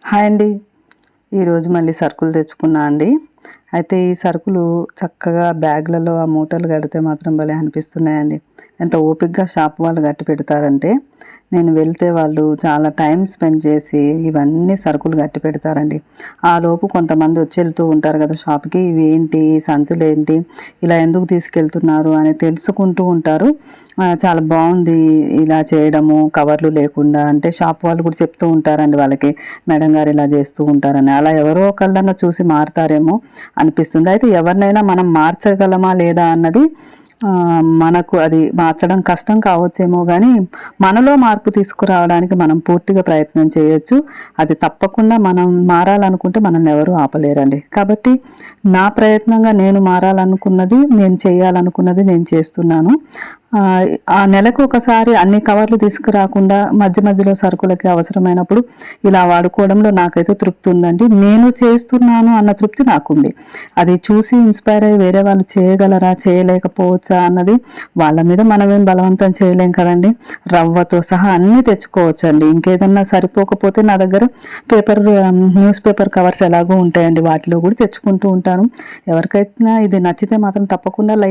Hi అండి. ఈరోజు మళ్ళీ సరుకులు తెచ్చుకున్నా అండి. అయితే ఈ సరుకులు చక్కగా బ్యాగ్లలో ఆ మూటలు కడితే మాత్రం భలే అనిపిస్తున్నాయండి. ఎంత ఓపికగా షాప్ వాళ్ళు కట్టి పెడతారంటే, నేను వెళ్తే వాళ్ళు చాలా టైం స్పెండ్ చేసి ఇవన్నీ సరుకులు కట్టి పెడతారండి. ఆలోపు కొంతమంది వచ్చి వెళ్తూ ఉంటారు కదా షాప్కి, ఇవి ఏంటి, సంచులు ఏంటి, ఇలా ఎందుకు తీసుకెళ్తున్నారు అని తెలుసుకుంటూ ఉంటారు. చాలా బాగుంది ఇలా చేయడము, కవర్లు లేకుండా. అంటే షాప్ వాళ్ళు కూడా చెప్తూ ఉంటారండి వాళ్ళకి, మేడం గారు ఇలా చేస్తూ ఉంటారని. అలా ఎవరో ఒకళ్ళన్నా చూసి మారుతారేమో అనిపిస్తుంది. అయితే ఎవరినైనా మనం మార్చగలమా లేదా అన్నది మనకు అది మార్చడం కష్టం కావచ్చేమో, కానీ మనలో మార్పు తీసుకురావడానికి మనం పూర్తిగా ప్రయత్నం చేయొచ్చు. అది తప్పకుండా మనం మారాలనుకుంటే మనల్ని ఎవరు ఆపలేరండి. కాబట్టి నా ప్రయత్నంగా నేను మారాలనుకున్నది, నేను చేయాలనుకున్నది నేను చేస్తున్నాను. ఆ నెలకు ఒకసారి అన్ని కవర్లు తీసుకురాకుండా మధ్య మధ్యలో సరుకులకి అవసరమైనప్పుడు ఇలా వాడుకోవడంలో నాకైతే తృప్తి ఉందండి. నేను చేస్తున్నాను అన్న తృప్తి నాకుంది. అది చూసి ఇన్స్పైర్ అయ్యి వేరే వాళ్ళు చేయగలరా, చేయలేకపోవచ్చా అన్నది వాళ్ళ మీద మనమేం బలవంతం చేయలేం కదండి. రవ్వతో సహా అన్నీ తెచ్చుకోవచ్చండి. ఇంకేదన్నా సరిపోకపోతే నా దగ్గర న్యూస్ పేపర్ కవర్స్ ఎలాగో ఉంటాయండి, వాటిలో కూడా తెచ్చుకుంటూ ఉంటాను. ఎవరికైనా ఇది నచ్చితే మాత్రం తప్పకుండా లైక్